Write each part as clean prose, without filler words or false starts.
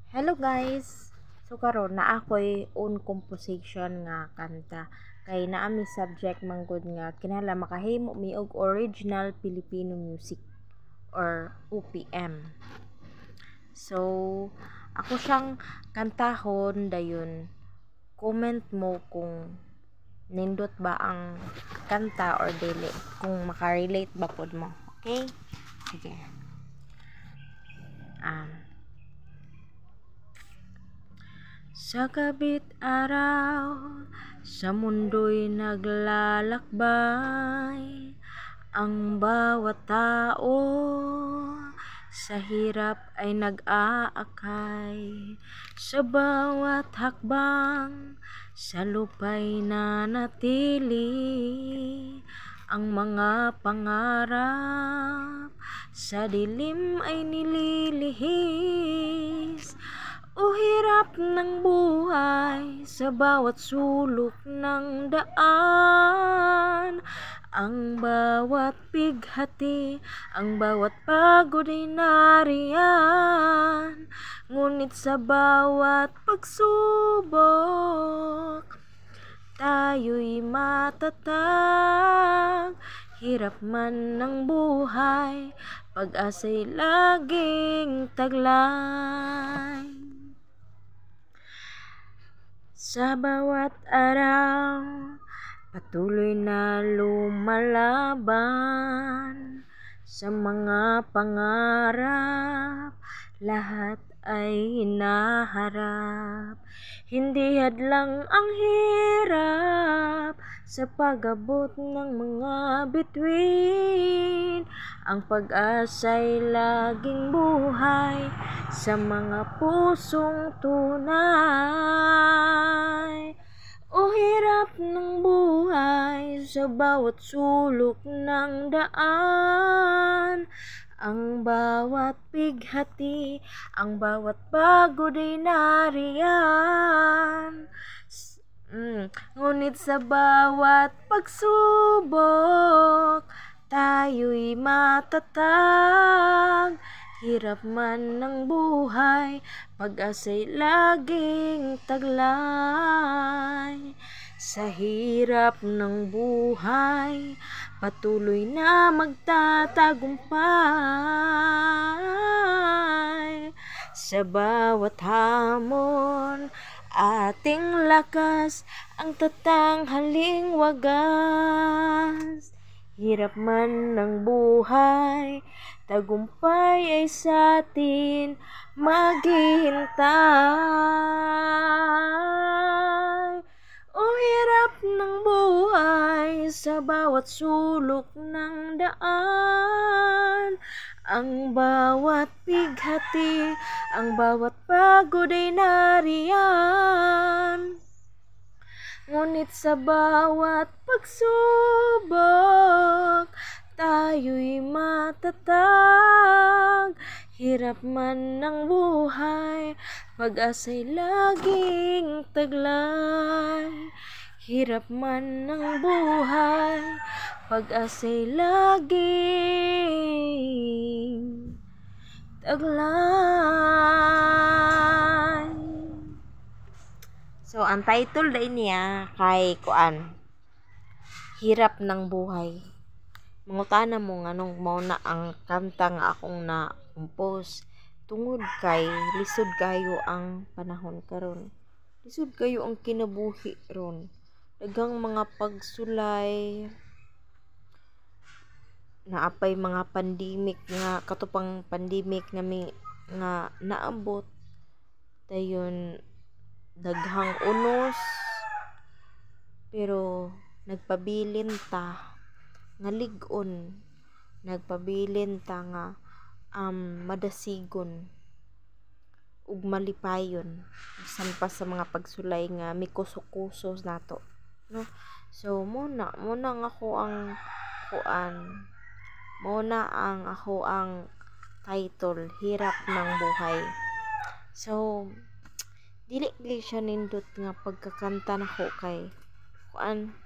Hello guys! So karon na ako'y own composition nga kanta. Kay naa mi subject manggod nga kinahanglan makahimo mi og original Filipino music or OPM. So ako siyang kantahon dayon. Comment mo kung nindot ba ang kanta or dili, kung makarelate ba pod mo. Okay? Sige. Sa kabit araw, sa mundo'y naglalakbay, ang bawat tao sa hirap ay nag-aakay. Sa bawat hakbang, sa lupa'y nanatili, ang mga pangarap sa dilim ay nililihis. O hirap ng buhay sa bawat sulok ng daan, ang bawat pighati, ang bawat pagod ay nariyan. Ngunit sa bawat pagsubok, tayo'y matatag. Hirap man ng buhay, pag-asa'y laging taglay. Sa bawat araw, patuloy na lumalaban sa mga pangarap, lahat ay hinaharap. Hindi hadlang ang hirap sa pag-abot ng mga bituin. Ang pag-asa'y laging buhay sa mga pusong tunay. O hirap ng buhay sa bawat sulok ng daan, ang bawat pighati, ang bawat pagod ay nariyan. Ngunit sa bawat pagsubok, tayo'y matatag. Hirap man ng buhay, pag-asa'y laging taglay. Sa hirap ng buhay, patuloy na magtatagumpay. Sa bawat hamon, ating lakas ang tatanghaling wagas. Hirap man ng buhay, tagumpay ay sa atin maghihintay. O hirap ng buhay sa bawat sulok ng daan, ang bawat pighati, ang bawat pagod ay nariyan. Ngunit sa bawat pagsubok, tayo'y matatag. Hirap man ng buhay, pag-asa'y laging taglay. Hirap man ng buhay, pag-asa'y laging taglay. So, ang title na niya kay kuan, Hirap ng Buhay. Mangutana mo nga nung mao na ang kanta nga akong na-compose. Tungod kay lisod kayo ang panahon karon. Lisod kayo ang kinabuhi ron. Daghang mga pagsulay, naapay mga pandemic nga katupang pandemic nga naabot. Dayon daghang unos, pero nagpabilin ta nga lig-on, nagpabilin ta nga madasigon ug malipayon bisan pa sa mga pagsulay nga mikuso-kusos nato, no? So muna nga ako ang kuan, muna ang ako ang title, Hirap ng Buhay. So dili siya nindot nga pagkakanta nako kay kuan,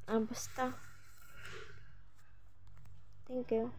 basta thank you.